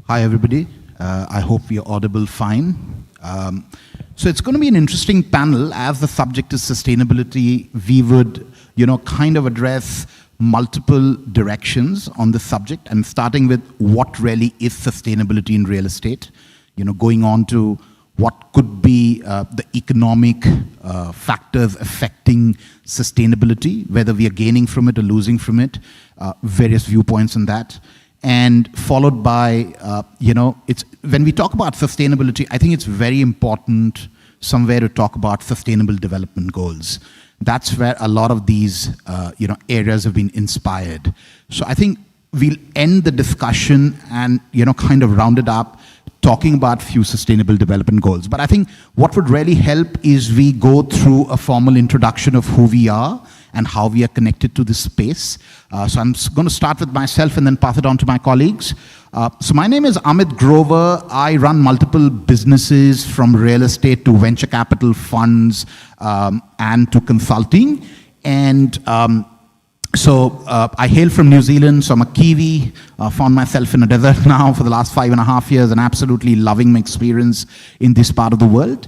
Hi, everybody. I hope you're audible fine. So it's going to be an interesting panel. As the subject is sustainability, we would, kind of address multiple directions on this subject, and starting with what really is sustainability in real estate, going on to what could be the economic factors affecting sustainability, whether we are gaining from it or losing from it, various viewpoints on that. And followed by, it's when we talk about sustainability, I think it's very important somewhere to talk about sustainable development goals. That's where a lot of these, areas have been inspired. So I think we'll end the discussion and, kind of round it up, talking about few sustainable development goals. But I think what would really help is we go through a formal introduction of who we are and how we are connected to this space. So I'm going to start with myself and then pass it on to my colleagues. So my name is Amit Grover. I run multiple businesses from real estate to venture capital funds and to consulting. And so I hail from New Zealand, so I'm a Kiwi. Found myself in a desert now for the last 5.5 years and absolutely loving my experience in this part of the world.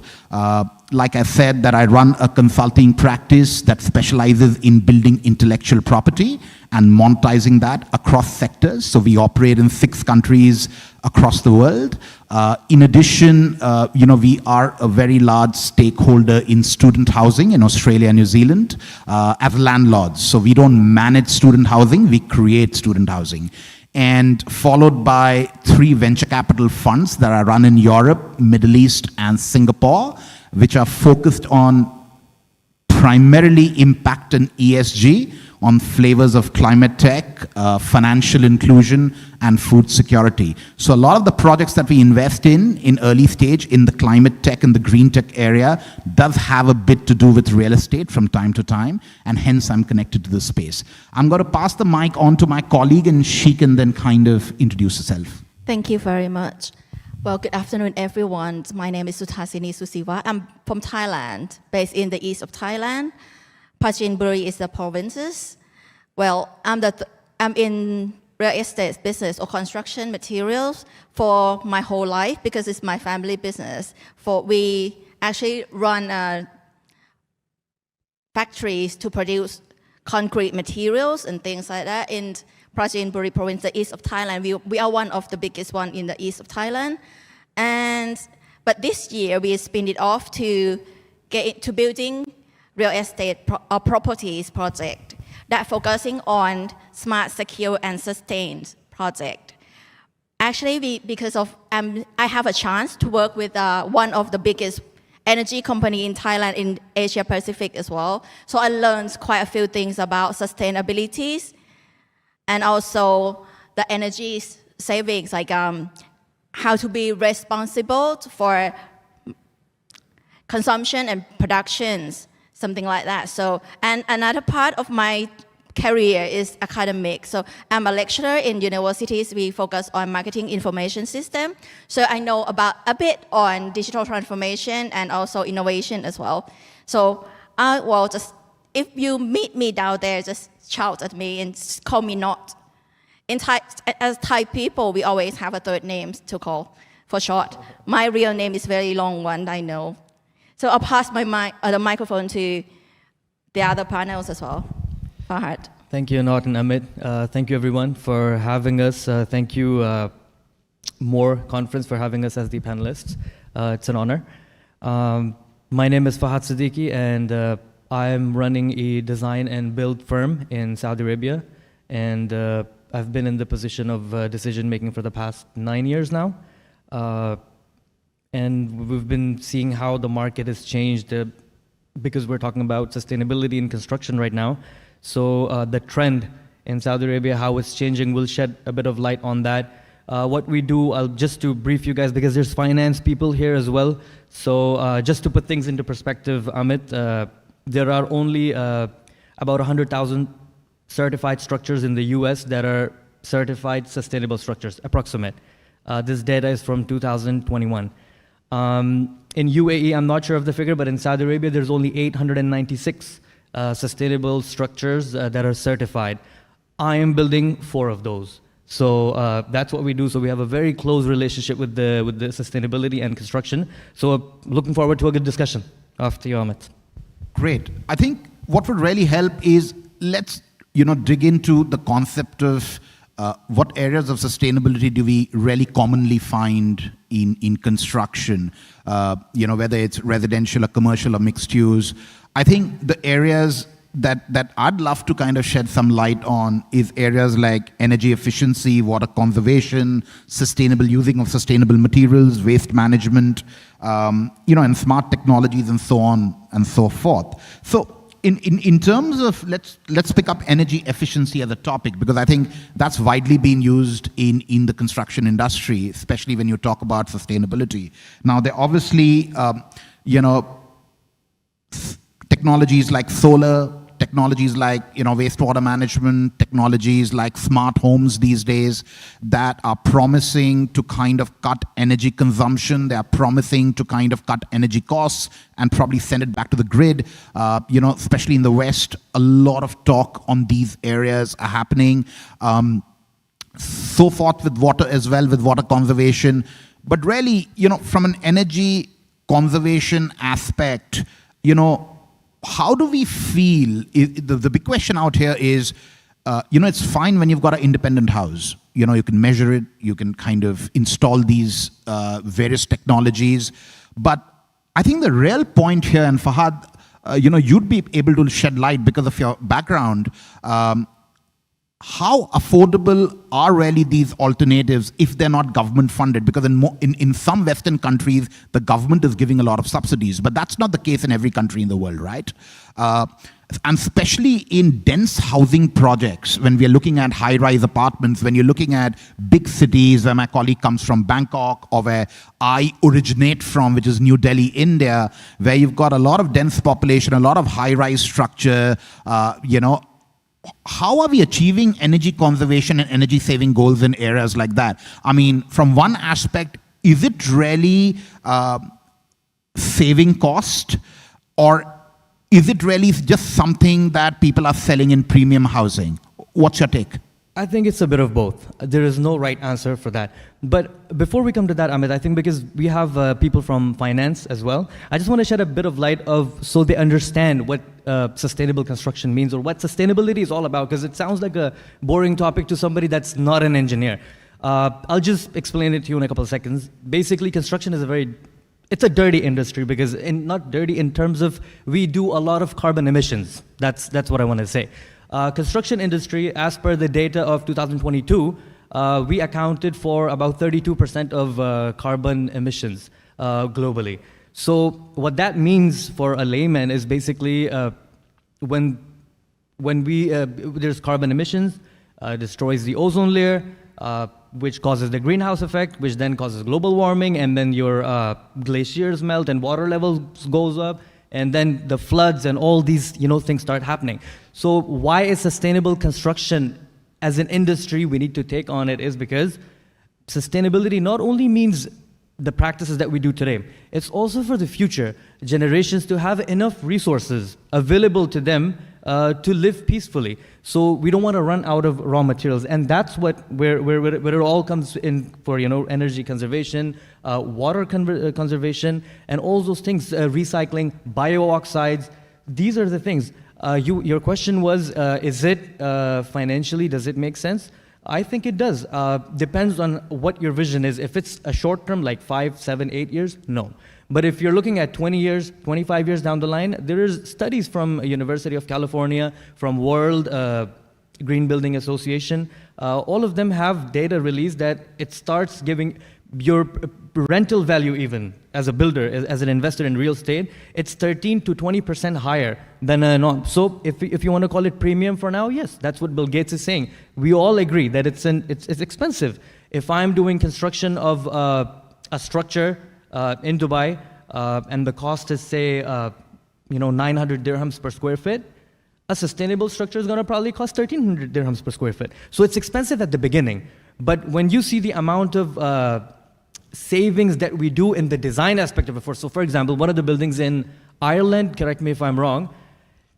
Like I said, that I run a consulting practice that specializes in building intellectual property and monetizing that across sectors. So we operate in 6 countries across the world. In addition, we are a very large stakeholder in student housing in Australia and New Zealand as landlords. So we don't manage student housing, we create student housing. And followed by 3 venture capital funds that are run in Europe, Middle East, and Singapore, which are focused on primarily impact and ESG on flavors of climate tech, financial inclusion, and food security. So a lot of the projects that we invest in early stage in the climate tech and the green tech area does have a bit to do with real estate from time to time, and hence I'm connected to this space. I'm going to pass the mic on to my colleague, and she can then kind of introduce herself. Thank you very much. Well, good afternoon, everyone. My name is Suthasinee Susiva. I'm from Thailand, based in the east of Thailand. Prachinburi is the provinces. Well, I'm in real estate business or construction materials for my whole life because it's my family business. We actually run factories to produce concrete materials and things like that in Prachinburi province, the east of Thailand. We are one of the biggest one in the east of Thailand. But this year we spin it off to get into building real estate properties project that focusing on smart, secure, and sustained project. Actually, because of I have a chance to work with one of the biggest energy company in Thailand, in Asia Pacific as well. So I learned quite a few things about sustainability and also the energy savings, like how to be responsible for consumption and productions, something like that. So, and another part of my career is academic. So I'm a lecturer in universities. We focus on marketing information system. So I know about a bit on digital transformation and also innovation as well. So just if you meet me down there, just shout at me and call me Not. As Thai people, we always have a third name to call for short. My real name is very long one, I know. So I'll pass the microphone to the other panels as well. Fahad. Thank you, Not and Amit. Thank you, everyone, for having us. Thank you, MoRE Conference, for having us as the panelists. It's an honor. My name is Fahad Siddiqui, and I'm running a design and build firm in Saudi Arabia. And I've been in the position of decision-making for the past 9 years now. And we've been seeing how the market has changed because we're talking about sustainability in construction right now. So the trend in Saudi Arabia, how it's changing, will shed a bit of light on that. What we do, just to brief you guys, because there's finance people here as well. So just to put things into perspective, Amit, there are only about 100,000 certified structures in the US that are certified sustainable structures, approximate. This data is from 2021. In UAE, I'm not sure of the figure, but in Saudi Arabia, there's only 896 sustainable structures that are certified. I am building 4 of those. So that's what we do. So we have a very close relationship with the sustainability and construction. So looking forward to a good discussion. After you, Amit. Great. I think what would really help is let's dig into the concept of what areas of sustainability do we really commonly find in construction, whether it's residential or commercial or mixed use. I think the areas that I'd love to kind of shed some light on is areas like energy efficiency, water conservation, sustainable using of sustainable materials, waste management, and smart technologies and so on and so forth. So in terms of, let's pick up energy efficiency as a topic, because I think that's widely being used in the construction industry, especially when you talk about sustainability. Now, there obviously, technologies like solar, technologies like wastewater management, technologies like smart homes these days that are promising to kind of cut energy consumption. They are promising to kind of cut energy costs and probably send it back to the grid. Especially in the West, a lot of talk on these areas are happening. So forth with water as well, with water conservation. But really, from an energy conservation aspect, how do we feel? The big question out here is, it's fine when you've got an independent house. You can measure it, you can kind of install these various technologies. But I think the real point here, and Fahad, you'd be able to shed light because of your background, how affordable are really these alternatives if they're not government funded? Because in some Western countries, the government is giving a lot of subsidies, but that's not the case in every country in the world, right? And especially in dense housing projects, when we're looking at high-rise apartments, when you're looking at big cities, where my colleague comes from, Bangkok, or where I originate from, which is New Delhi, India, where you've got a lot of dense population, a lot of high-rise structure, how are we achieving energy conservation and energy saving goals in areas like that? I mean, from one aspect, is it really saving cost, or is it really just something that people are selling in premium housing? What's your take? I think it's a bit of both. There is no right answer for that. But before we come to that, Amit, I think because we have people from finance as well, I just want to shed a bit of light so they understand what sustainable construction means or what sustainability is all about, because it sounds like a boring topic to somebody that's not an engineer. I'll just explain it to you in a couple of seconds. Basically, construction is it's a dirty industry, because not dirty in terms of we do a lot of carbon emissions. That's what I want to say. Construction industry, as per the data of 2022, we accounted for about 32% of carbon emissions globally. So what that means for a layman is basically when there's carbon emissions, destroys the ozone layer, which causes the greenhouse effect, which then causes global warming, and then your glaciers melt and water levels goes up, and then the floods and all these things start happening. So why is sustainable construction as an industry we need to take on it is because sustainability not only means the practices that we do today, it's also for the future generations to have enough resources available to them to live peacefully. So we don't want to run out of raw materials, and that's where it all comes in for energy conservation, water conservation, and all those things, recycling, bio-oxides. These are the things. Your question was, is it financially, does it make sense? I think it does. Depends on what your vision is. If it's a short term, like 5, 7, 8 years, no. But if you're looking at 20 years, 25 years down the line, there is studies from University of California, from World Green Building Association. All of them have data released that it starts giving your rental value, even as a builder, as an investor in real estate, it's 13 to 20% higher than a non. So if you want to call it premium for now, yes, that's what Bill Gates is saying. We all agree that it's expensive. If I'm doing construction of a structure in Dubai, and the cost is, say, 900 dirhams per square foot, a sustainable structure is going to probably cost 1,300 dirhams per square foot. So it's expensive at the beginning. But when you see the amount of savings that we do in the design aspect of it, so for example, one of the buildings in Ireland, correct me if I'm wrong,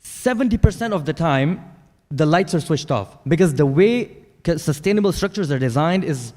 70% of the time, the lights are switched off, because the way sustainable structures are designed is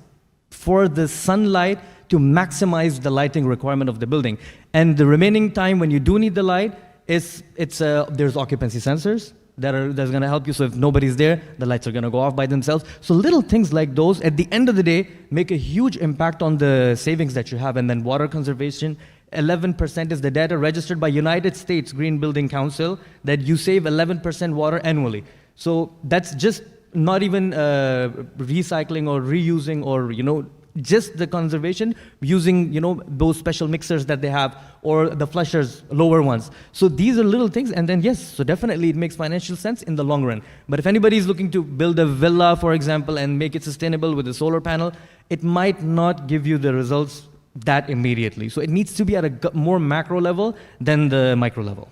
for the sunlight to maximize the lighting requirement of the building. And the remaining time when you do need the light, there's occupancy sensors that's going to help you. So if nobody's there, the lights are going to go off by themselves. So little things like those, at the end of the day, make a huge impact on the savings that you have. And then water conservation, 11% is the data registered by United States Green Building Council that you save 11% water annually. So that's just not even recycling or reusing or, just the conservation using, those special mixers that they have or the flushers, lower ones. So these are little things. And then, yes, so definitely it makes financial sense in the long run. But if anybody is looking to build a villa, for example, and make it sustainable with a solar panel, it might not give you the results that immediately. So it needs to be at a more macro level than the micro level.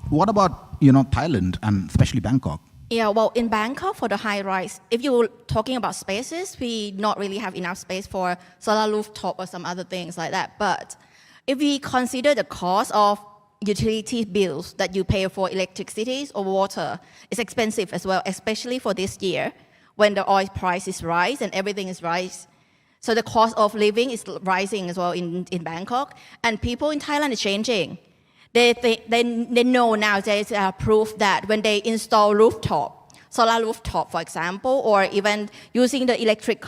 What about, Thailand and especially Bangkok? Yeah, well, in Bangkok, for the high rise, if you're talking about spaces, we not really have enough space for solar rooftop or some other things like that. But if we consider the cost of utility bills that you pay for electricity or water, it's expensive as well, especially for this year when the oil price is rise and everything is rise. So the cost of living is rising as well in Bangkok, and people in Thailand are changing. They know now there's proof that when they install solar rooftop, for example, or even using the electric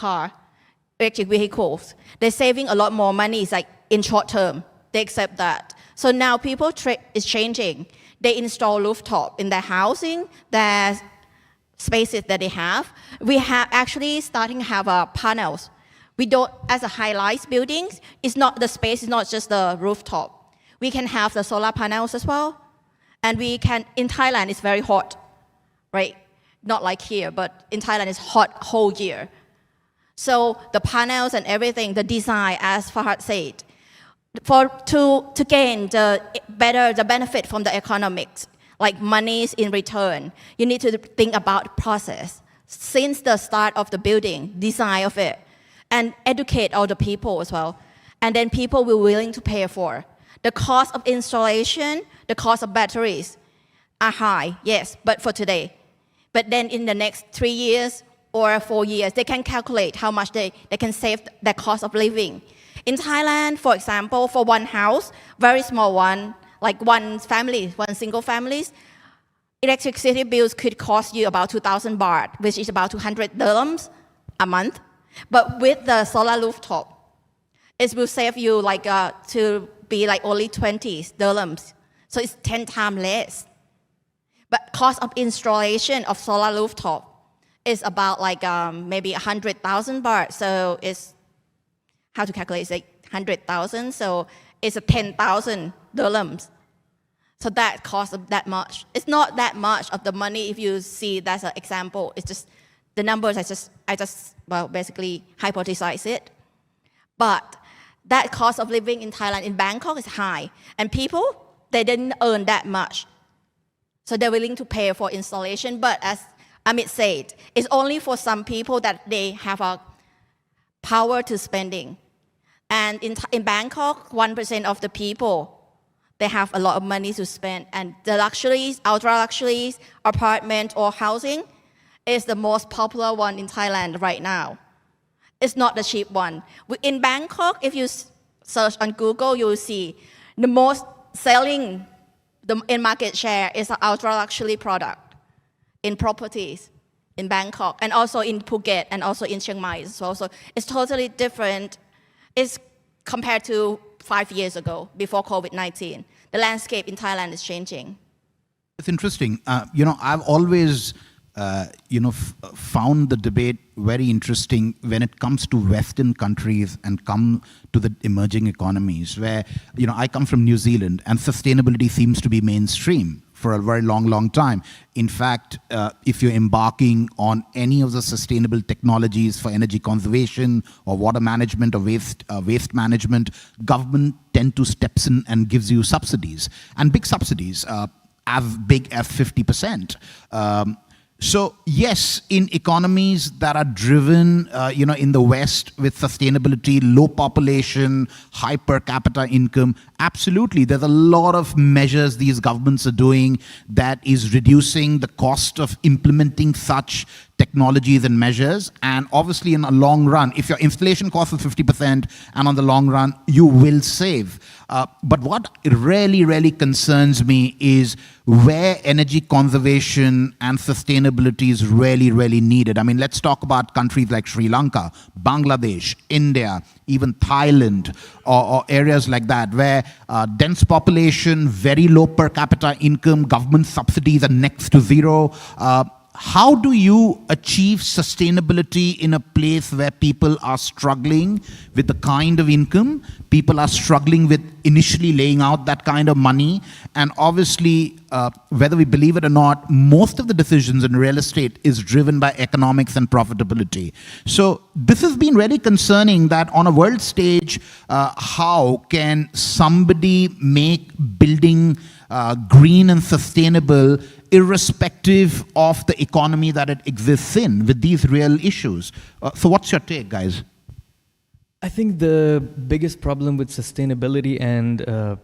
vehicles, they're saving a lot more money. It's like in short term, they accept that. So now people is changing. They install rooftop in their housing, their spaces that they have. We have actually starting to have panels. We don't, as a high-rise buildings, the space is not just the rooftop. We can have the solar panels as well. And in Thailand, it's very hot, right? Not like here, but in Thailand, it's hot whole year. So the panels and everything, the design, as Fahad said, to gain the benefit from the economics, like monies in return, you need to think about the process since the start of the building, design of it, and educate all the people as well. And then people will be willing to pay for. The cost of installation, the cost of batteries are high, yes, but for today. But then in the next 3 years or 4 years, they can calculate how much they can save the cost of living. In Thailand, for example, for one house, very small one, like one single family, electricity bills could cost you about 2,000 baht, which is about 200 dirhams a month. But with the solar rooftop, it will save you to be only 20 dirhams. So it's 10 times less. But cost of installation of solar rooftop is about maybe 100,000 baht. So it's, how to calculate, it's 100,000. So it's 10,000 dirhams. So that costs that much. It's not that much of the money if you see that's an example. It's just the numbers, I just basically hypothesize it. But that cost of living in Thailand, in Bangkok, is high. And people, they didn't earn that much. So they're willing to pay for installation. But as Amit said, it's only for some people that they have a power to spending. And in Bangkok, 1% of the people, they have a lot of money to spend. And the luxuries, ultra luxuries, apartment or housing is the most popular one in Thailand right now. It's not the cheap one. In Bangkok, if you search on Google, you will see the most selling in market share is an ultra luxury product in properties in Bangkok and also in Phuket and also in Chiang Mai as well. So it's totally different. It's compared to 5 years ago, before COVID-19. The landscape in Thailand is changing. It's interesting. I've always found the debate very interesting when it comes to Western countries and come to the emerging economies where, I come from New Zealand and sustainability seems to be mainstream for a very long time. In fact, if you're embarking on any of the sustainable technologies for energy conservation or water management or waste management, government tend to steps in and gives you subsidies, and big subsidies, as big as 50%. So yes, in economies that are driven, in the West with sustainability, low population, high per capita income, absolutely, there's a lot of measures these governments are doing that is reducing the cost of implementing such technologies and measures. And obviously, in a long run, if your installation cost is 50%, and on the long run, you will save. But what really concerns me is where energy conservation and sustainability is really needed. I mean, let's talk about countries like Sri Lanka, Bangladesh, India, even Thailand, or areas like that, where dense population, very low per capita income, government subsidies are next to zero. How do you achieve sustainability in a place where people are struggling with the kind of income, people are struggling with initially laying out that kind of money, and obviously, whether we believe it or not, most of the decisions in real estate is driven by economics and profitability. So this has been really concerning that on a world stage, how can somebody make building green and sustainable irrespective of the economy that it exists in with these real issues? So what's your take, guys? I think the biggest problem with sustainability and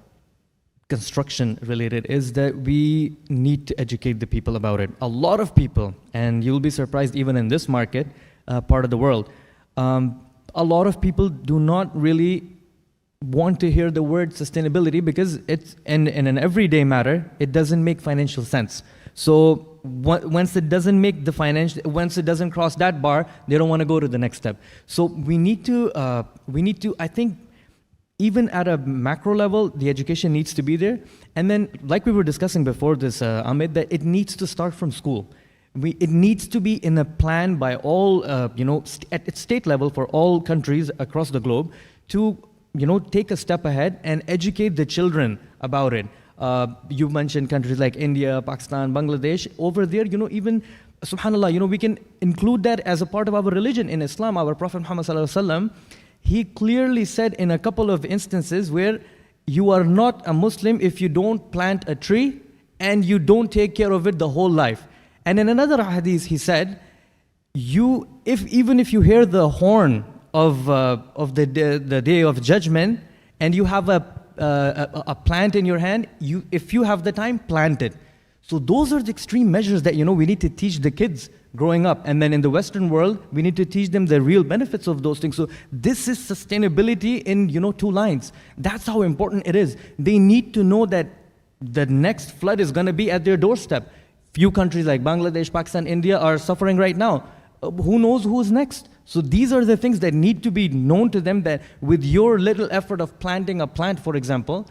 construction related is that we need to educate the people about it. A lot of people, and you'll be surprised even in this market, part of the world, a lot of people do not really want to hear the word sustainability because it's in an everyday matter, it doesn't make financial sense. So once it doesn't make the once it doesn't cross that bar, they don't want to go to the next step. So we need to, I think, even at a macro level, the education needs to be there. And then, like we were discussing before this, Amit, that it needs to start from school. It needs to be in a plan by all, at state level for all countries across the globe to, take a step ahead and educate the children about it. You mentioned countries like India, Pakistan, Bangladesh. Over there, even, subhanAllah, we can include that as a part of our religion. In Islam, our Prophet Muhammad sallallahu alaihi wasallam, he clearly said in a couple of instances where you are not a Muslim if you don't plant a tree and you don't take care of it the whole life. And in another hadith, he said, even if you hear the horn of the day of judgment and you have a plant in your hand, if you have the time, plant it. So those are the extreme measures that we need to teach the kids growing up. And then in the Western world, we need to teach them the real benefits of those things. So this is sustainability in 2 lines. That's how important it is. They need to know that the next flood is going to be at their doorstep. Few countries like Bangladesh, Pakistan, India are suffering right now. Who knows who's next? So these are the things that need to be known to them, that with your little effort of planting a plant, for example,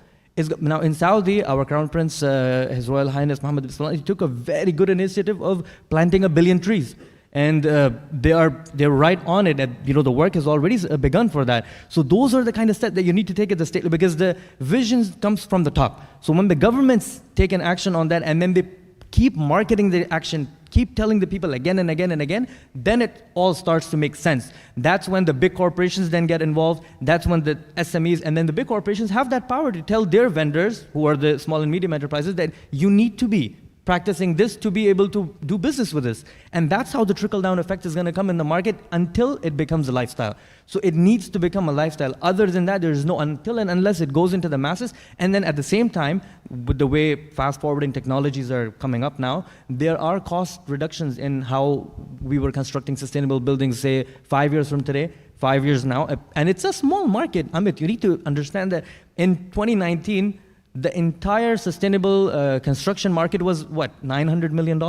now in Saudi, our Crown Prince, His Royal Highness Mohammed bin Salman, he took a very good initiative of planting 1 billion trees. And they're right on it. And, the work has already begun for that. So those are the kind of steps that you need to take at the state, because the vision comes from the top. So when the governments take an action on that and then they keep marketing the action, keep telling the people again and again and again, then it all starts to make sense. That's when the big corporations then get involved. That's when the SMEs, and then the big corporations have that power to tell their vendors, who are the small and medium enterprises, that you need to be practicing this to be able to do business with this. And that's how the trickle-down effect is going to come in the market until it becomes a lifestyle. So it needs to become a lifestyle. Other than that, there is no until and unless it goes into the masses. And then at the same time, with the way fast-forwarding technologies are coming up now, there are cost reductions in how we were constructing sustainable buildings, say, 5 years from today, 5 years now. And it's a small market. Amit, you need to understand that in 2019, the entire sustainable construction market was, what, $900 million?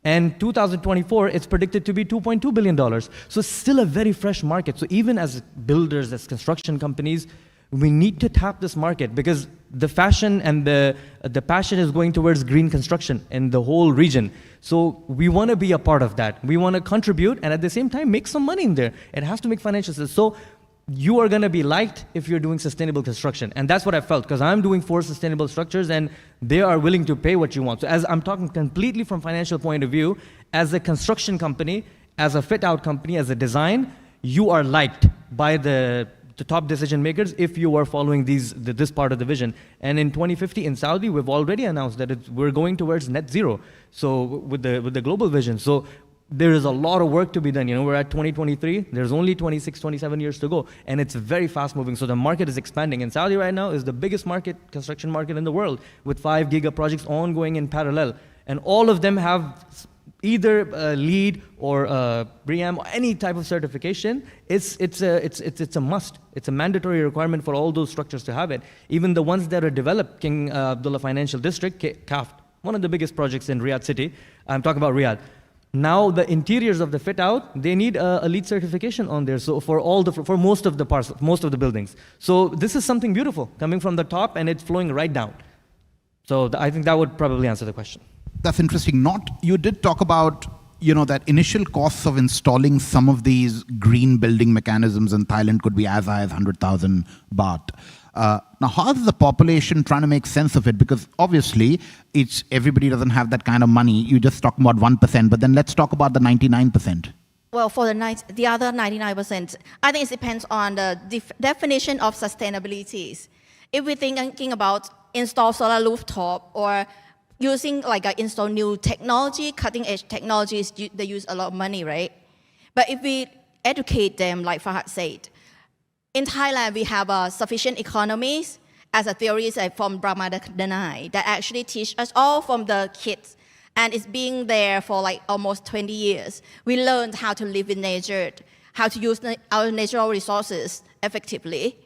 And 2024, it's predicted to be $2.2 billion. So it's still a very fresh market. So even as builders, as construction companies, we need to tap this market, because the fashion and the passion is going towards green construction in the whole region. So we want to be a part of that. We want to contribute and at the same time make some money in there. It has to make financial sense. So you are going to be liked if you're doing sustainable construction. And that's what I felt, because I'm doing 4 sustainable structures and they are willing to pay what you want. So as I'm talking completely from financial point of view, as a construction company, as a fit-out company, as a design, you are liked by the top decision makers if you are following this part of the vision. And in 2050 in Saudi, we've already announced that we're going towards net zero. So with the global vision. So there is a lot of work to be done. We're at 2023. There's only 26, 27 years to go. And it's very fast moving. So the market is expanding. And Saudi right now is the biggest construction market in the world, with 5 giga projects ongoing in parallel. And all of them have either LEED or BREEAM or any type of certification, it's a must. It's a mandatory requirement for all those structures to have it. Even the ones that are developed, King Abdullah Financial District, CAF, one of the biggest projects in Riyadh city. I'm talking about Riyadh. Now the interiors of the fit out, they need a LEED certification on there. So for most of the parts, most of the buildings. So this is something beautiful coming from the top and it's flowing right down. So I think that would probably answer the question. That's interesting. You did talk about, that initial costs of installing some of these green building mechanisms in Thailand could be as high as 100,000 baht. Now, how is the population trying to make sense of it? Because obviously, everybody doesn't have that kind of money. You just talk about 1%, but then let's talk about the 99%. Well, for the other 99%, I think it depends on the definition of sustainability. If we're thinking about install solar rooftop or using install new technology, cutting edge technologies, they use a lot of money, right? But if we educate them, like Fahad said, in Thailand, we have sufficient economies as a theory from Brahma Danai that actually teach us all from the kids. And it's being there for almost 20 years. We learned how to live in nature, how to use our natural resources effectively.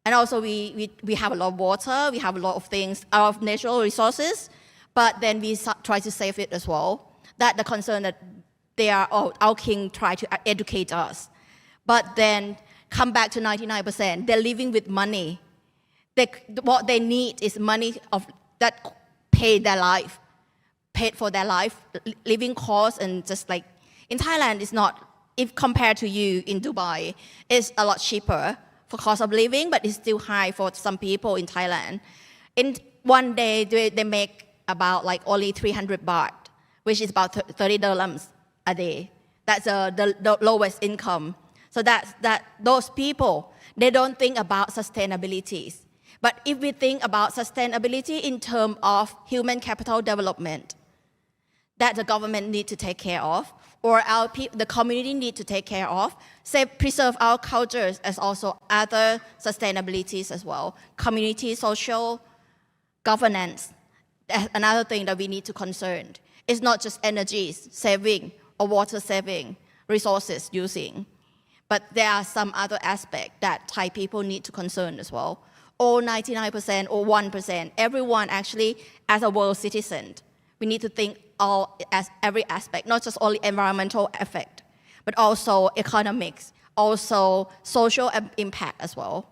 And also we have a lot of water, we have a lot of things, our natural resources, but then we try to save it as well. That's the concern that our king try to educate us. But then come back to 99%, they're living with money. What they need is money that paid for their life, living costs, and just in Thailand, it's not, if compared to you in Dubai, it's a lot cheaper for cost of living, but it's still high for some people in Thailand. In one day, they make about only 300 baht, which is about 30 dirhams a day. That's the lowest income. So those people, they don't think about sustainability. But if we think about sustainability in terms of human capital development, that the government need to take care of, or the community need to take care of, preserve our cultures as also other sustainabilities as well. Community, social, governance, that's another thing that we need to concern. It's not just energy saving or water saving, resources using, but there are some other aspects that Thai people need to concern as well. Or 99% or 1%, everyone actually as a world citizen, we need to think as every aspect, not just only environmental effect, but also economics, also social impact as well.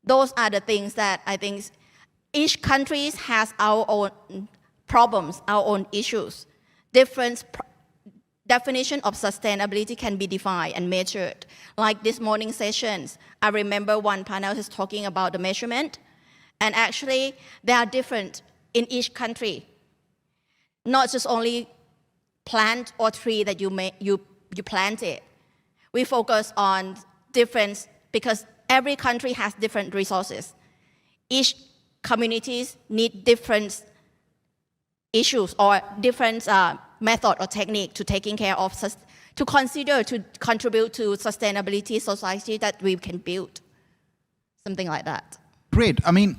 Those are the things that I think each country has our own problems, our own issues. Different definition of sustainability can be defined and measured. Like this morning sessions, I remember one panel is talking about the measurement, and actually they are different in each country. Not just only plant or tree that you planted. We focus on difference because every country has different resources. Each communities need different issues or different method or technique to taking care of, to consider, to contribute to sustainability society that we can build. Something like that. Great. I mean,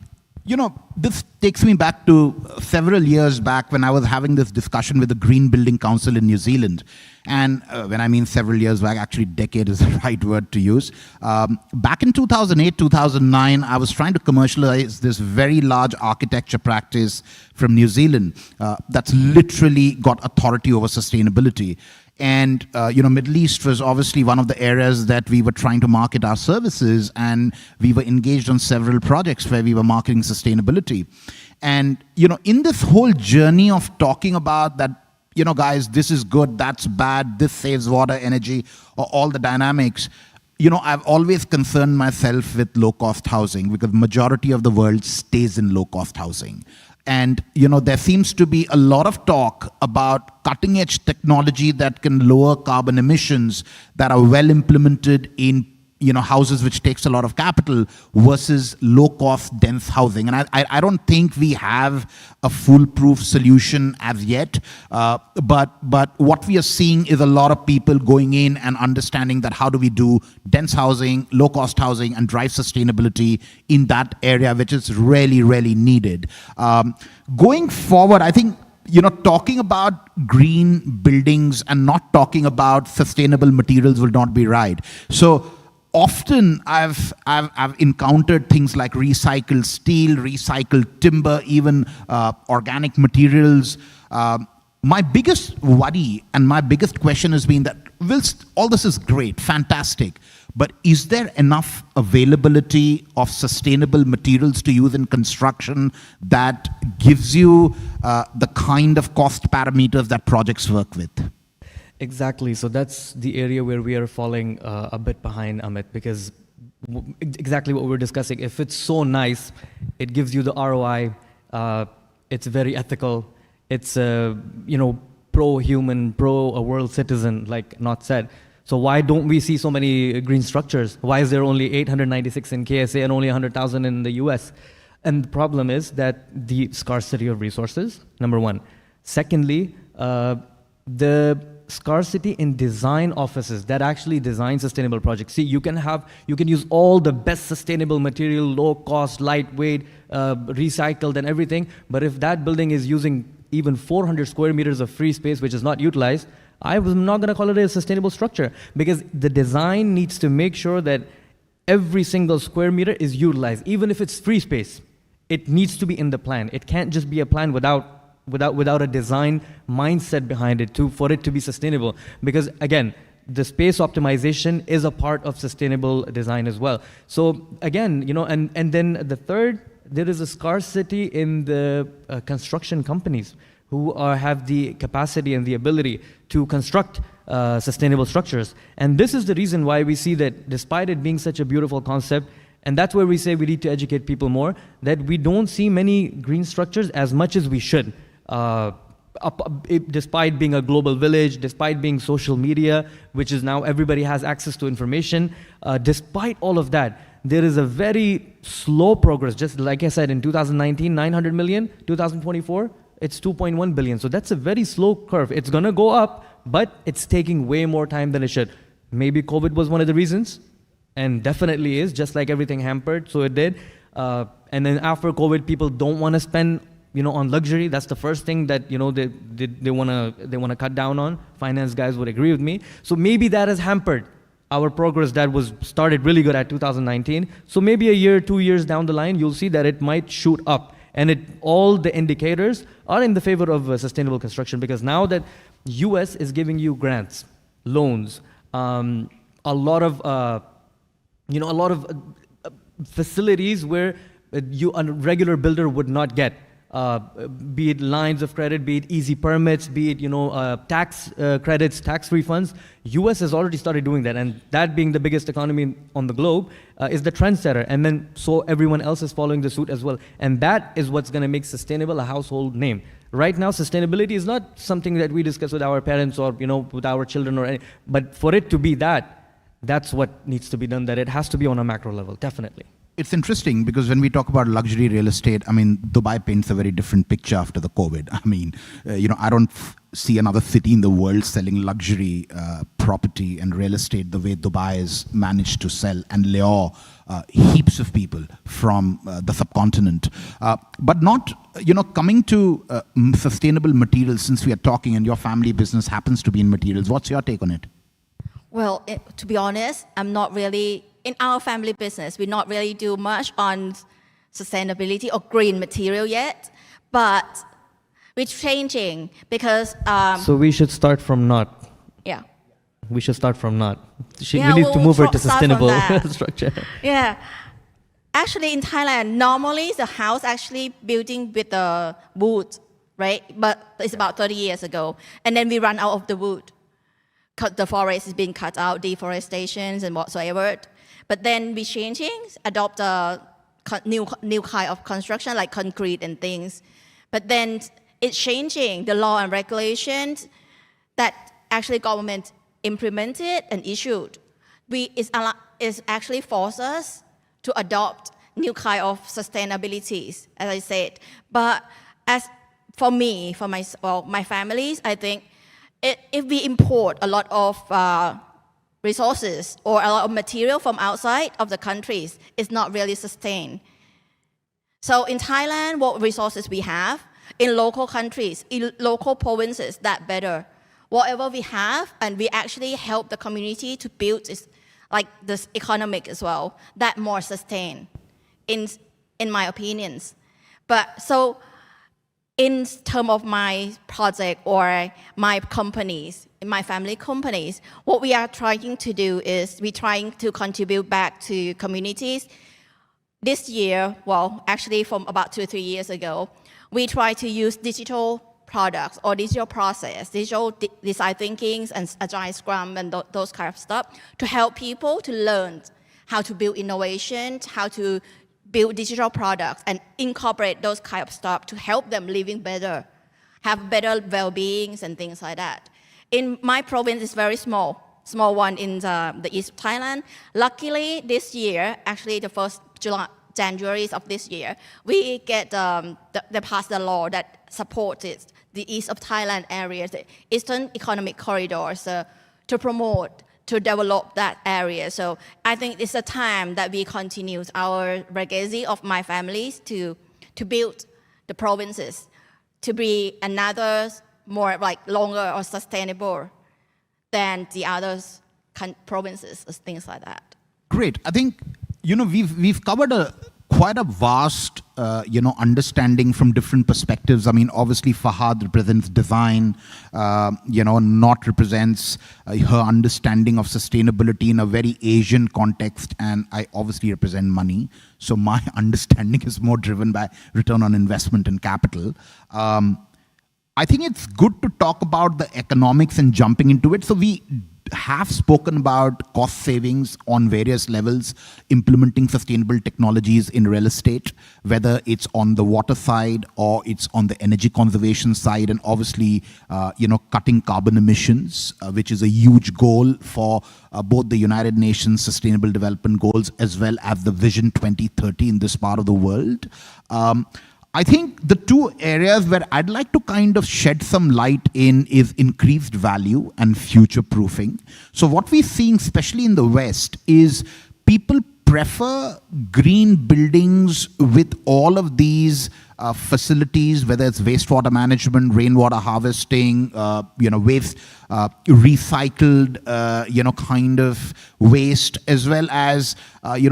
this takes me back to several years back when I was having this discussion with the Green Building Council in New Zealand. And when I mean several years back, actually decade is the right word to use. Back in 2008, 2009, I was trying to commercialize this very large architecture practice from New Zealand that's literally got authority over sustainability. And, Middle East was obviously one of the areas that we were trying to market our services, and we were engaged on several projects where we were marketing sustainability. And, in this whole journey of talking about that, guys, this is good, that's bad, this saves water, energy, or all the dynamics, I've always concerned myself with low-cost housing because majority of the world stays in low-cost housing. And, there seems to be a lot of talk about cutting-edge technology that can lower carbon emissions that are well implemented in, houses which takes a lot of capital versus low-cost, dense housing. And I don't think we have a foolproof solution as yet. But what we are seeing is a lot of people going in and understanding that how do we do dense housing, low-cost housing, and drive sustainability in that area, which is really, really needed. Going forward, I think talking about green buildings and not talking about sustainable materials will not be right. So often I've encountered things like recycled steel, recycled timber, even organic materials. My biggest worry and my biggest question has been that, whilst all this is great, fantastic, but is there enough availability of sustainable materials to use in construction that gives you the kind of cost parameters that projects work with? Exactly. So that's the area where we are falling a bit behind, Amit, because exactly what we're discussing. If it's so nice, it gives you the ROI. It's very ethical. It's pro-human, pro-world citizen, like Not said. So why don't we see so many green structures? Why is there only 896 in KSA and only 100,000 in the US? And the problem is that the scarcity of resources, number one. Secondly, the scarcity in design offices that actually design sustainable projects. See, you can use all the best sustainable material, low cost, lightweight, recycled and everything, but if that building is using even 400 square meters of free space which is not utilized, I was not going to call it a sustainable structure, because the design needs to make sure that every single square meter is utilized, even if it's free space. It needs to be in the plan. It can't just be a plan without a design mindset behind it for it to be sustainable. Because again, the space optimization is a part of sustainable design as well. So again, and then the third, there is a scarcity in the construction companies who have the capacity and the ability to construct sustainable structures. And this is the reason why we see that despite it being such a beautiful concept, and that's where we say we need to educate people more, that we don't see many green structures as much as we should. Despite being a global village, despite being social media, which is now everybody has access to information, despite all of that, there is a very slow progress. Just like I said, in 2019, 900 million, 2024, it's 2.1 billion. So that's a very slow curve. It's going to go up, but it's taking way more time than it should. Maybe COVID was one of the reasons, and definitely is, just like everything hampered, so it did. And then after COVID, people don't want to spend on luxury. That's the first thing that they want to cut down on. Finance guys would agree with me. So maybe that has hampered our progress that was started really good at 2019. So maybe a year, 2 years down the line, you'll see that it might shoot up. And all the indicators are in the favor of sustainable construction, because now that US is giving you grants, loans, a lot of facilities where a regular builder would not get. Be it lines of credit, be it easy permits, be it tax credits, tax refunds. US has already started doing that, and that being the biggest economy on the globe is the trendsetter, and then so everyone else is following the suit as well, and that is what's going to make sustainable a household name. Right now, sustainability is not something that we discuss with our parents or with our children or but for it to be that's what needs to be done. That it has to be on a macro level, definitely. It's interesting because when we talk about luxury real estate, Dubai paints a very different picture after the COVID. I don't see another city in the world selling luxury property and real estate the way Dubai has managed to sell and lure heaps of people from the subcontinent. But not, coming to sustainable materials, since we are talking and your family business happens to be in materials, what's your take on it? Well, to be honest, I'm not really, in our family business, we not really do much on sustainability or green material yet, but we're changing because... so we should start from not. Yeah. We should start from not. We need to move her to sustainable structure. Yeah. Actually, in Thailand, normally the house actually building with the wood, right? But it's about 30 years ago. And then we run out of the wood. The forest is being cut out, deforestations and whatsoever. But then we changing, adopt a new kind of construction like concrete and things. But then it's changing the law and regulations that actually government implemented and issued. It's actually forced us to adopt new kind of sustainabilities, as I said. But as for me, for my families, I think if we import a lot of resources or a lot of material from outside of the countries, it's not really sustained. So in Thailand, what resources we have, in local countries, in local provinces, that better. Whatever we have, and we actually help the community to build this economic as well, that more sustained, in my opinions. But so, in terms of my project or my companies, my family companies, what we are trying to do is we're trying to contribute back to communities. This year, well, actually from about 2 or 3 years ago, we try to use digital products or digital process, digital design thinkings and agile scrum and those kind of stuff to help people to learn how to build innovation, how to build digital products and incorporate those kind of stuff to help them living better, have better well-beings and things like that. In my province, it's very small one in the east of Thailand. Luckily, this year, actually the first January of this year, we get they passed the law that supported the east of Thailand area, the Eastern Economic Corridors, to promote, to develop that area. So I think it's a time that we continue our legacy of my families to build the provinces to be another more like longer or sustainable than the other provinces, things like that. Great. I think, we've covered quite a vast, understanding from different perspectives. I mean, obviously Fahad represents design, Not represents her understanding of sustainability in a very Asian context, and I obviously represent money. So my understanding is more driven by return on investment and capital. I think it's good to talk about the economics and jumping into it. So we have spoken about cost savings on various levels, implementing sustainable technologies in real estate, whether it's on the water side or it's on the energy conservation side, and obviously, cutting carbon emissions, which is a huge goal for both the United Nations Sustainable Development Goals as well as the Vision 2030 in this part of the world. I think the two areas where I'd like to kind of shed some light in is increased value and future proofing. So what we're seeing, especially in the West, is people prefer green buildings with all of these facilities, whether it's wastewater management, rainwater harvesting, waste, recycled, kind of waste, as well as,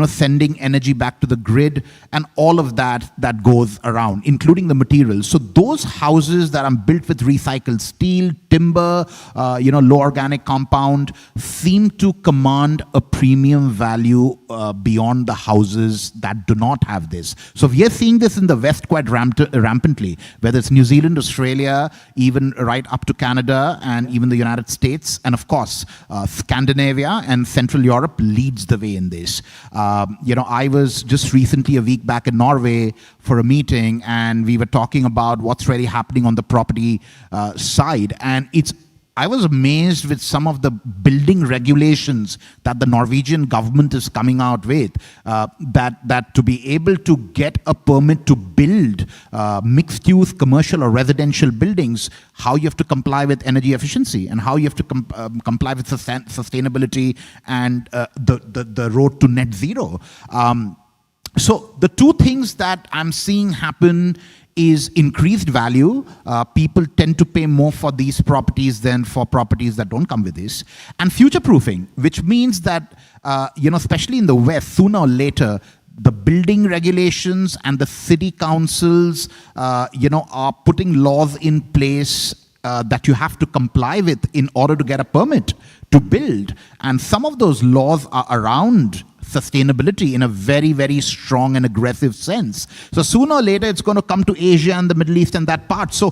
sending energy back to the grid, and all of that goes around, including the materials. So those houses that are built with recycled steel, timber, low organic compound, seem to command a premium value beyond the houses that do not have this. So we are seeing this in the West quite rampantly, whether it's New Zealand, Australia, even right up to Canada, and even the United States, and of course, Scandinavia and Central Europe leads the way in this. I was just recently a week back in Norway for a meeting, and we were talking about what's really happening on the property side, and I was amazed with some of the building regulations that the Norwegian government is coming out with, that to be able to get a permit to build mixed-use commercial or residential buildings, how you have to comply with energy efficiency and how you have to comply with sustainability and the road to net zero. So the two things that I'm seeing happen is increased value. People tend to pay more for these properties than for properties that don't come with this. And future-proofing, which means that, especially in the West, sooner or later, the building regulations and the city councils, are putting laws in place that you have to comply with in order to get a permit to build. And some of those laws are around sustainability in a very, very strong and aggressive sense. So sooner or later, it's going to come to Asia and the Middle East and that part. So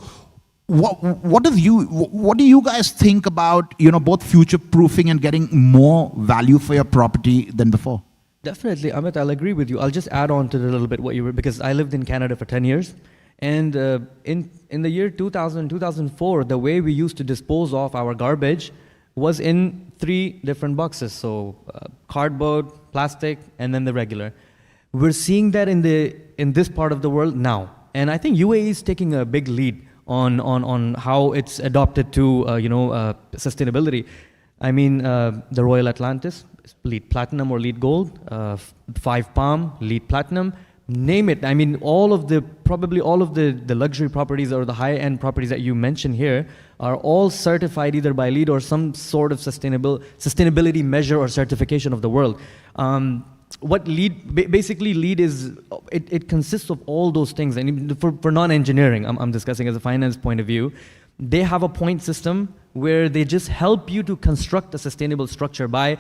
what do you guys think about, both future-proofing and getting more value for your property than before? Definitely, Amit, I'll agree with you. I'll just add on to it a little bit because I lived in Canada for 10 years. And in the year 2000, 2004, the way we used to dispose of our garbage was in 3 different boxes. So cardboard, plastic, and then the regular. We're seeing that in this part of the world now. And I think UAE is taking a big lead on how it's adopted to sustainability. I mean, the Royal Atlantis, LEED Platinum or LEED Gold, 5 Palm, LEED Platinum, name it. I mean, probably all of the luxury properties or the high-end properties that you mentioned here are all certified either by LEED or some sort of sustainability measure or certification of the world. What LEED, basically LEED is, it consists of all those things. And for non-engineering, I'm discussing as a finance point of view, they have a point system where they just help you to construct a sustainable structure by,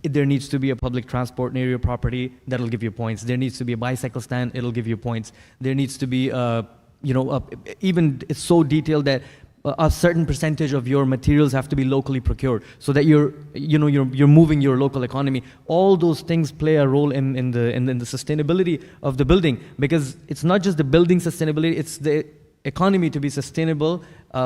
there needs to be a public transport near your property, that'll give you points. There needs to be a bicycle stand, it'll give you points. There needs to be, even it's so detailed that a certain percentage of your materials have to be locally procured, so that you're moving your local economy. All those things play a role in the sustainability of the building, because it's not just the building sustainability, it's the economy to be sustainable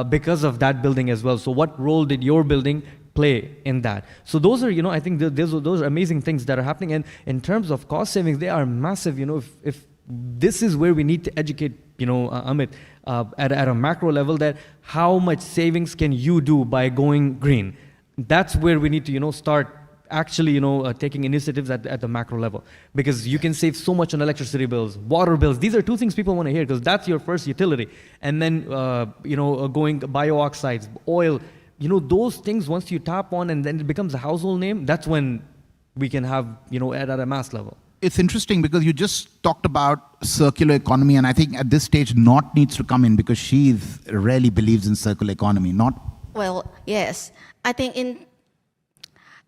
because of that building as well. So what role did your building play in that? So those are, I think those are amazing things that are happening. And in terms of cost savings, they are massive. If this is where we need to educate, Amit, at a macro level, that how much savings can you do by going green? That's where we need to, start actually, taking initiatives at the macro level, because you can save so much on electricity bills, water bills. These are two things people want to hear, because that's your first utility. And then, going bio-oxides, oil, those things, once you tap on and then it becomes a household name, that's when we can have, at a mass level. It's interesting because you just talked about circular economy, and I think at this stage, Not needs to come in, because she really believes in circular economy. Not. Well, yes. I think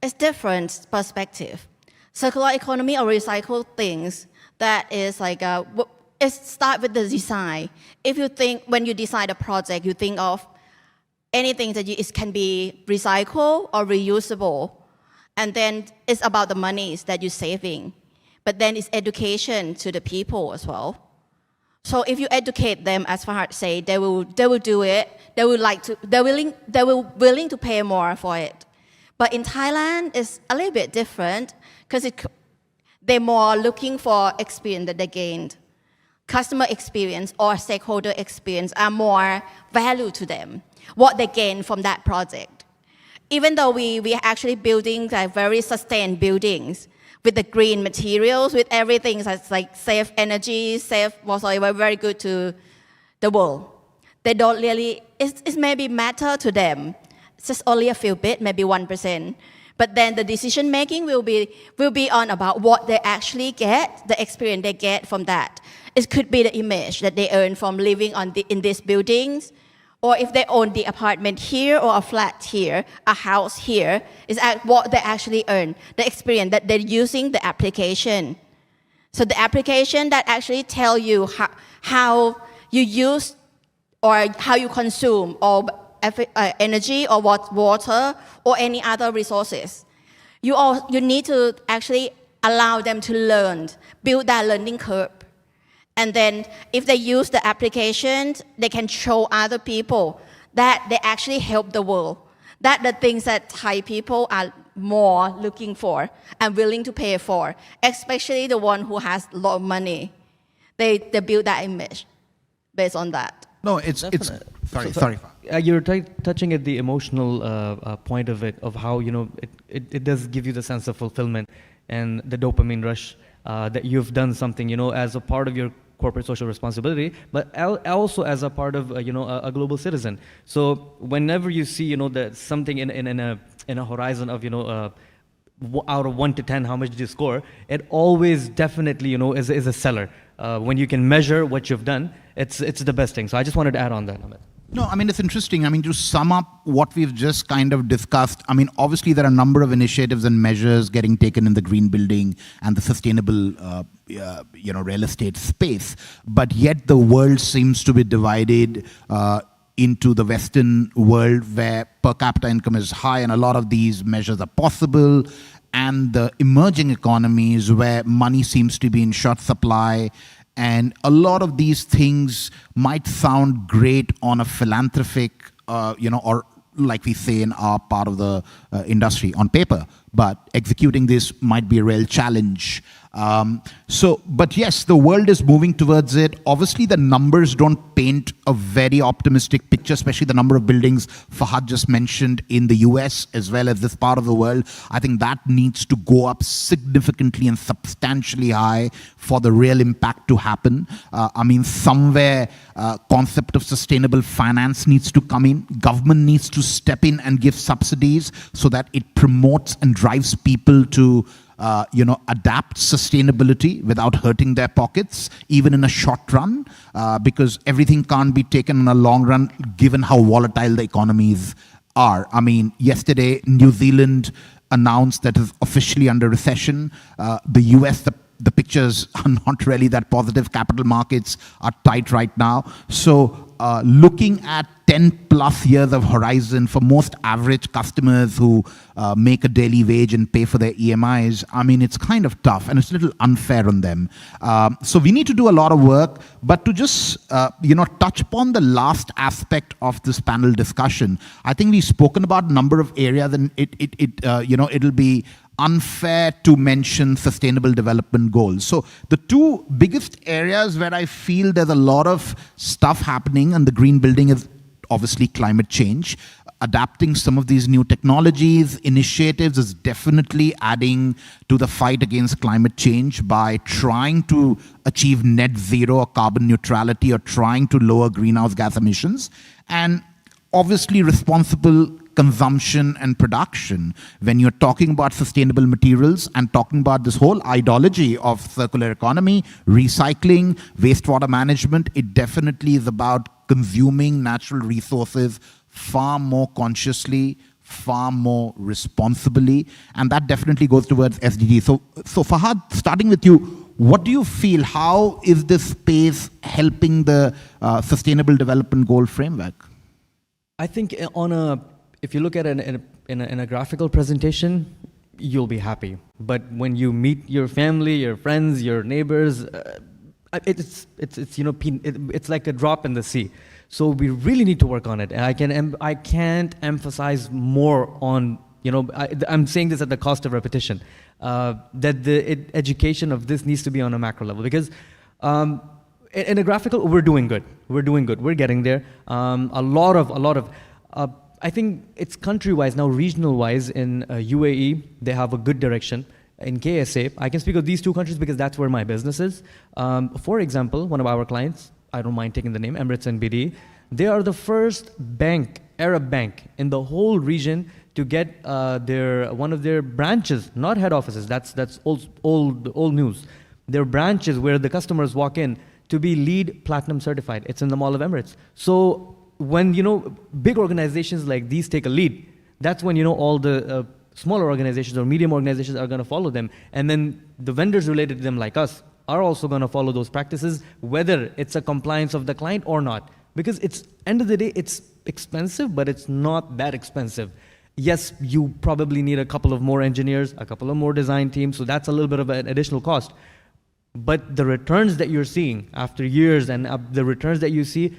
it's different perspective. Circular economy or recycle things, that is like, it starts with the design. If you think, when you design a project, you think of anything that it can be recycled or reusable. And then it's about the monies that you're saving. But then it's education to the people as well. So if you educate them, as Fahad said, they will do it. They're willing to pay more for it. But in Thailand, it's a little bit different, because they're more looking for experience that they gained. Customer experience or stakeholder experience are more value to them, what they gain from that project. Even though we are actually building like very sustained buildings with the green materials, with everything that's like safe energy, safe whatsoever, very good to the world. They don't really, it maybe matter to them. It's just only a few bit, maybe 1%. But then the decision making will be on about what they actually get, the experience they get from that. It could be the image that they earn from living in these buildings, or if they own the apartment here or a flat here, a house here, is what they actually earn, the experience that they're using the application. So the application that actually tell you how you use or how you consume or energy or water or any other resources. You need to actually allow them to learn, build that learning curve. And then if they use the application, they can show other people that they actually help the world. That the things that Thai people are more looking for and willing to pay for, especially the one who has a lot of money. They build that image based on that. No, it's sorry. You're touching at the emotional point of it, of how it does give you the sense of fulfillment and the dopamine rush that you've done something as a part of your corporate social responsibility, but also as a part of a global citizen. So whenever you see that something in a horizon of out of 1 to 10, how much did you score? It always definitely is a seller. When you can measure what you've done, it's the best thing. So I just wanted to add on that, Amit. No, I mean, it's interesting. I mean, to sum up what we've just kind of discussed, I mean, obviously there are a number of initiatives and measures getting taken in the green building and the sustainable, real estate space. But yet the world seems to be divided into the Western world, where per capita income is high and a lot of these measures are possible, and the emerging economies where money seems to be in short supply. And a lot of these things might sound great on a philanthropic, or like we say in our part of the industry on paper, but executing this might be a real challenge. But yes, the world is moving towards it. Obviously, the numbers don't paint a very optimistic picture, especially the number of buildings Fahad just mentioned in the US as well as this part of the world. I think that needs to go up significantly and substantially high for the real impact to happen. Somewhere concept of sustainable finance needs to come in. Government needs to step in and give subsidies so that it promotes and drives people to adapt sustainability without hurting their pockets, even in a short run, because everything can't be taken in a long run, given how volatile the economies are. Yesterday, New Zealand announced that it's officially under recession. The US, the pictures are not really that positive. Capital markets are tight right now. So looking at 10 plus years of horizon for most average customers who make a daily wage and pay for their EMIs, it's kind of tough and it's a little unfair on them. So we need to do a lot of work, but to just touch upon the last aspect of this panel discussion, I think we've spoken about a number of areas, and it'll be unfair to mention sustainable development goals. So the two biggest areas where I feel there's a lot of stuff happening and the green building is obviously climate change. Adapting some of these new technologies, initiatives is definitely adding to the fight against climate change by trying to achieve net zero or carbon neutrality or trying to lower greenhouse gas emissions. And obviously responsible consumption and production. When you're talking about sustainable materials and talking about this whole ideology of circular economy, recycling, wastewater management, it definitely is about consuming natural resources far more consciously, far more responsibly, and that definitely goes towards SDG. So Fahad, starting with you, what do you feel? How is this space helping the Sustainable Development Goal framework? I think if you look at it in a graphical presentation, you'll be happy. But when you meet your family, your friends, your neighbors, it's like a drop in the sea. So we really need to work on it. And I can't emphasize more on, I'm saying this at the cost of repetition, that the education of this needs to be on a macro level, because in a graphical, we're doing good. We're getting there. I think it's country-wise, now regional-wise in UAE, they have a good direction. In KSA, I can speak of these two countries because that's where my business is. For example, one of our clients, I don't mind taking the name, Emirates NBD, they are the first bank, Arab bank, in the whole region to get one of their branches, not head offices, that's old news. Their branches where the customers walk in to be LEED Platinum certified. It's in the Mall of Emirates. So when big organizations like these take a lead, that's when all the smaller organizations or medium organizations are going to follow them, and then the vendors related to them like us are also going to follow those practices, whether it's a compliance of the client or not. Because end of the day, it's expensive, but it's not that expensive. Yes, you probably need a couple of more engineers, a couple of more design teams, so that's a little bit of an additional cost. But the returns that you're seeing after years and the returns that you see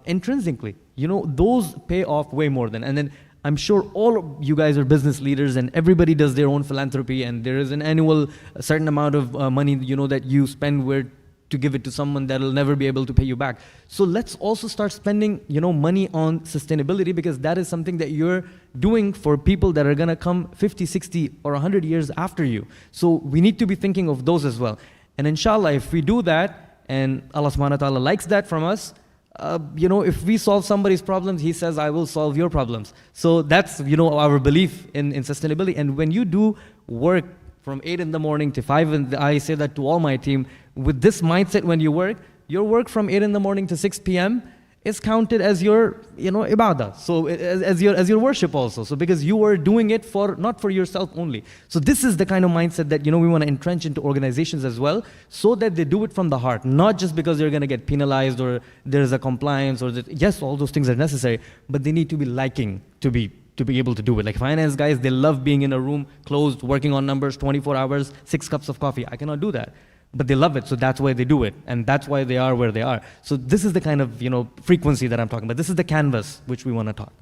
intrinsically, those pay off way more than. And then I'm sure all of you guys are business leaders and everybody does their own philanthropy, and there is an annual certain amount of money, that you spend to give it to someone that'll never be able to pay you back. So let's also start spending, money on sustainability, because that is something that you're doing for people that are gonna come 50, 60, or 100 years after you. So we need to be thinking of those as well. And inshallah, if we do that, and Allah subhanahu wa ta'ala likes that from us, if we solve somebody's problems, He says, I will solve your problems. So that's, our belief in sustainability. And when you do work from 8 in the morning to 5, and I say that to all my team, with this mindset when you work, your work from 8 in the morning to 6 p.m. is counted as your, ibadah. So as your worship also. So because you are doing it not for yourself only. So this is the kind of mindset that, we want to entrench into organizations as well, so that they do it from the heart, not just because they're going to get penalized or there's a compliance or yes, all those things are necessary, but they need to be liking to be able to do it. Like finance guys, they love being in a room, closed, working on numbers, 24 hours, 6 cups of coffee. I cannot do that. But they love it, so that's why they do it, and that's why they are where they are. So this is the kind of frequency that I'm talking about. This is the canvas which we want to talk.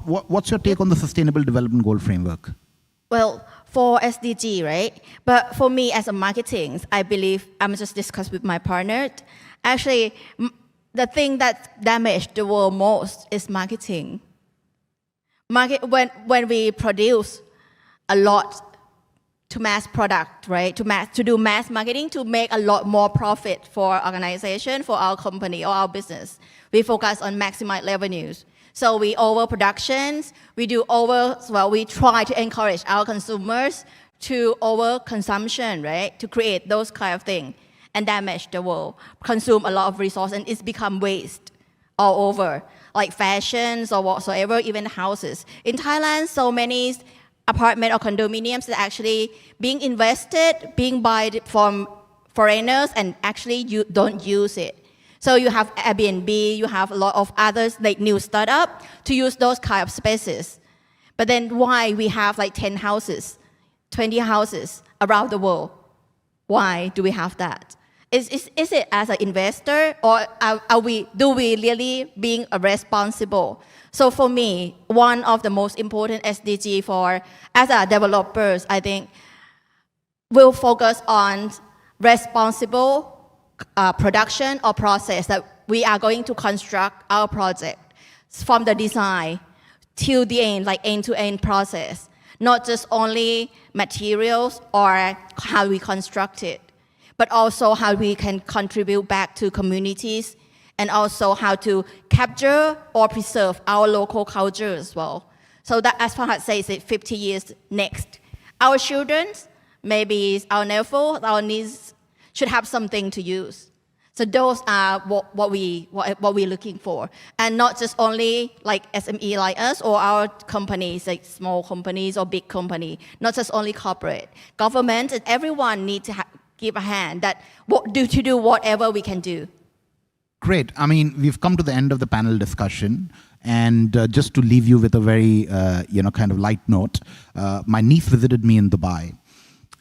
What's your take on the Sustainable Development Goal framework? Well, for SDG, right? But for me as a marketing, I believe I'm just discuss with my partner. Actually, the thing that damaged the world most is marketing. When we produce a lot to mass product, right? To do mass marketing to make a lot more profit for organization, for our company or our business. We focus on maximize revenues. So we overproductions, we try to encourage our consumers to overconsumption, right? To create those kind of things and damage the world, consume a lot of resource and it's become waste all over, like fashions or whatsoever, even houses. In Thailand, so many apartment or condominiums that actually being invested, being bought from foreigners and actually you don't use it. So you have Airbnb, you have a lot of others like new startup to use those kind of spaces. But then why we have like 10 houses, 20 houses around the world? Why do we have that? Is it as an investor or do we really being responsible? So for me, one of the most important SDG for as a developers, I think, will focus on responsible production or process that we are going to construct our project from the design till the end, like end-to-end process, not just only materials or how we construct it, but also how we can contribute back to communities and also how to capture or preserve our local culture as well. So that, as Fahad says, it 50 years next. Our children, maybe our nephews, our nieces, should have something to use. So those are what we're looking for. And not just only like SME like us or our companies, like small companies or big company, not just only corporate. Government and everyone need to give a hand to do whatever we can do. Great. I mean, we've come to the end of the panel discussion. And just to leave you with a very, kind of light note, my niece visited me in Dubai.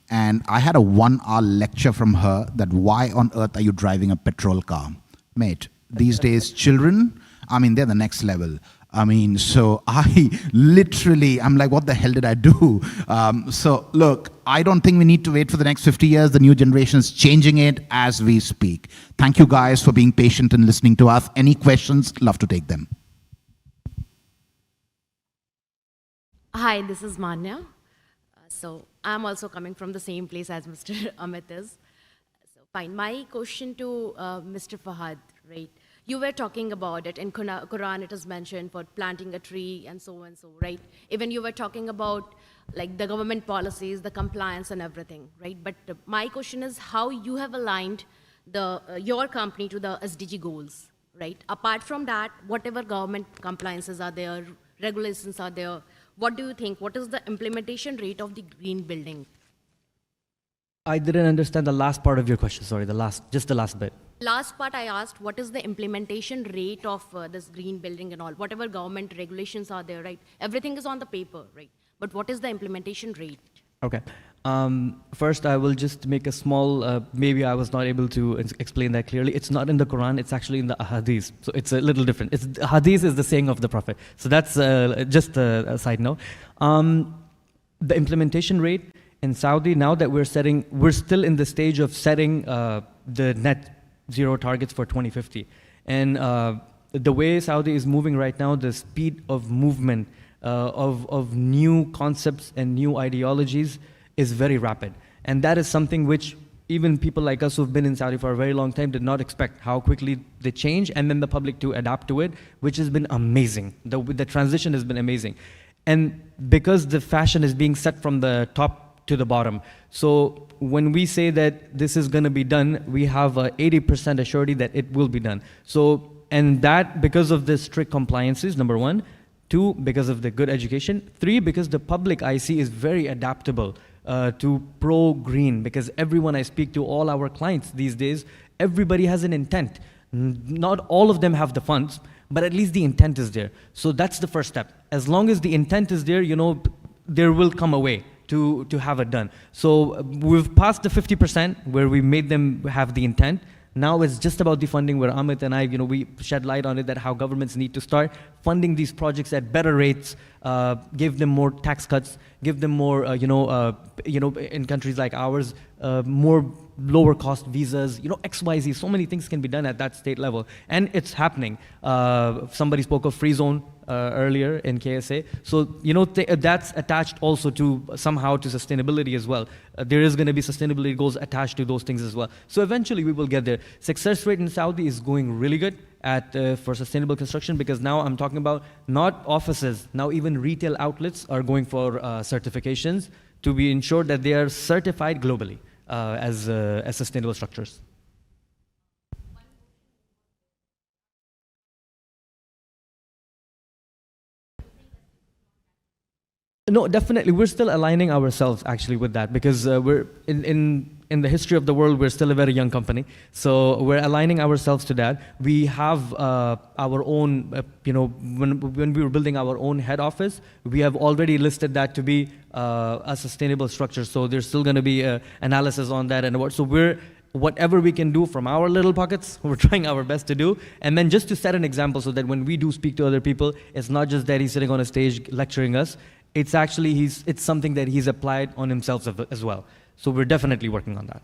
And I had a 1-hour lecture from her that why on earth are you driving a petrol car? Mate, these days, children, I mean, they're the next level. I mean, so I'm like, what the hell did I do? So look, I don't think we need to wait for the next 50 years. The new generation is changing it as we speak. Thank you guys for being patient and listening to us. Any questions? Love to take them. Hi, this is Manya. So I'm also coming from the same place as Mr. Amit is. So fine. My question to Mr. Fahad, right? You were talking about it in Quran. It is mentioned for planting a tree and so, right? Even you were talking about like the government policies, the compliance and everything, right? But my question is how you have aligned your company to the SDG goals, right? Apart from that, whatever government compliances are there, regulations are there, what do you think? What is the implementation rate of the green building? I didn't understand the last part of your question. Sorry, just the last bit. Last part I asked, what is the implementation rate of this green building and all? Whatever government regulations are there, right? Everything is on the paper, right? But what is the implementation rate? Okay. First, I will just make a small, maybe I was not able to explain that clearly. It's not in the Quran, it's actually in the Hadith. So it's a little different. Hadith is the saying of the Prophet. So that's just a side note. The implementation rate in Saudi, now that we're still in the stage of setting the net zero targets for 2050. And the way Saudi is moving right now, the speed of movement of new concepts and new ideologies is very rapid. And that is something which even people like us who've been in Saudi for a very long time did not expect how quickly they change and then the public to adapt to it, which has been amazing. The transition has been amazing. And because the fashion is being set from the top to the bottom. So when we say that this is going to be done, we have a 80% assurity that it will be done. So, and that because of the strict compliances, number one. 2, because of the good education. 3, because the public I see is very adaptable to pro-green, because everyone I speak to, all our clients these days, everybody has an intent. Not all of them have the funds, but at least the intent is there. So that's the first step. As long as the intent is there, there will come a way to have it done. So we've passed the 50% where we made them have the intent. Now it's just about the funding, where Amit and I, we shed light on it, that how governments need to start funding these projects at better rates, give them more tax cuts, give them more, in countries like ours, more lower cost visas, XYZ, so many things can be done at that state level. And it's happening. Somebody spoke of free zone earlier in KSA. So, that's attached also to somehow to sustainability as well. There is going to be sustainability goals attached to those things as well. So eventually we will get there. Success rate in Saudi is going really good for sustainable construction, because now I'm talking about not offices, now even retail outlets are going for certifications to be ensured that they are certified globally as sustainable structures. No, definitely. We're still aligning ourselves actually with that, because we're in the history of the world, we're still a very young company. So we're aligning ourselves to that. We have our own, when we were building our own head office, we have already listed that to be a sustainable structure. So there's still going to be analysis on that and what. So whatever we can do from our little pockets, we're trying our best to do. And then just to set an example, so that when we do speak to other people, it's not just that he's sitting on a stage lecturing us. It's actually, it's something that he's applied on himself as well. So we're definitely working on that.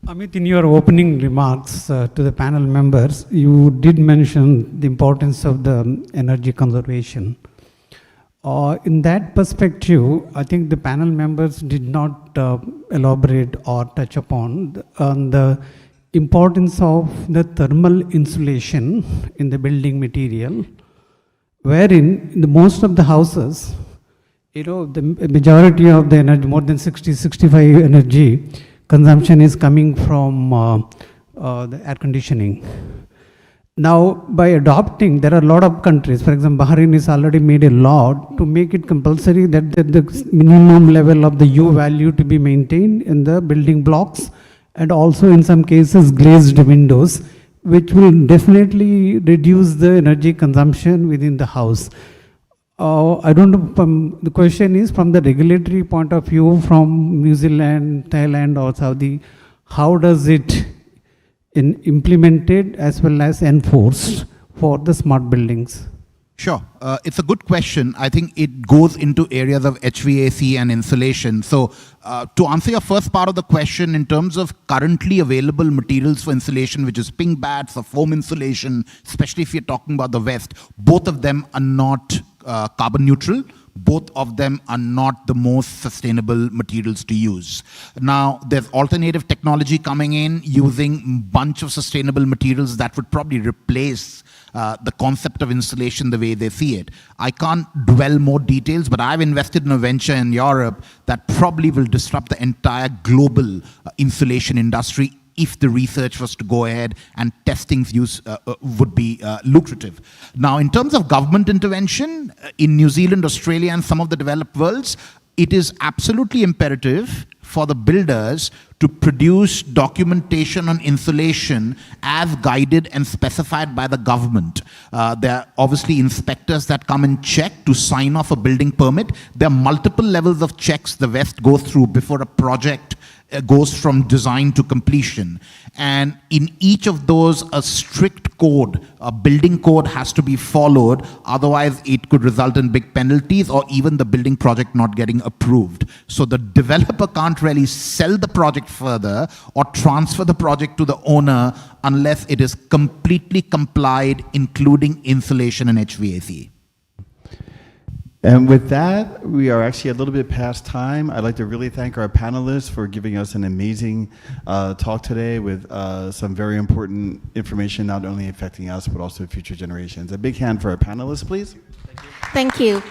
Amit, in your opening remarks to the panel members, you did mention the importance of the energy conservation. In that perspective, I think the panel members did not elaborate or touch upon the importance of the thermal insulation in the building material, wherein in the most of the houses, the majority of the energy, more than 60-65 energy consumption is coming from the air conditioning. Now, by adopting, there are a lot of countries, for example, Bahrain has already made a law to make it compulsory that the minimum level of the U value to be maintained in the building blocks, and also in some cases glazed windows, which will definitely reduce the energy consumption within the house. I don't know, the question is from the regulatory point of view, from New Zealand, Thailand or Saudi, how does it implemented as well as enforced for the smart buildings? Sure. It's a good question. I think it goes into areas of HVAC and insulation. So to answer your first part of the question, in terms of currently available materials for insulation, which is pink bats or foam insulation, especially if you're talking about the West, both of them are not carbon neutral. Both of them are not the most sustainable materials to use. Now, there's alternative technology coming in using a bunch of sustainable materials that would probably replace the concept of insulation the way they see it. I can't dwell more details, but I've invested in a venture in Europe that probably will disrupt the entire global insulation industry if the research was to go ahead and testings use would be lucrative. Now, in terms of government intervention, in New Zealand, Australia, and some of the developed worlds, it is absolutely imperative for the builders to produce documentation on insulation as guided and specified by the government. There are obviously inspectors that come and check to sign off a building permit. There are multiple levels of checks the West goes through before a project goes from design to completion. And in each of those, a strict code, a building code has to be followed. Otherwise, it could result in big penalties or even the building project not getting approved. So the developer can't really sell the project further or transfer the project to the owner unless it is completely complied, including insulation and HVAC. And with that, we are actually a little bit past time. I'd like to really thank our panelists for giving us an amazing talk today with some very important information, not only affecting us, but also future generations. A big hand for our panelists, please. Thank you.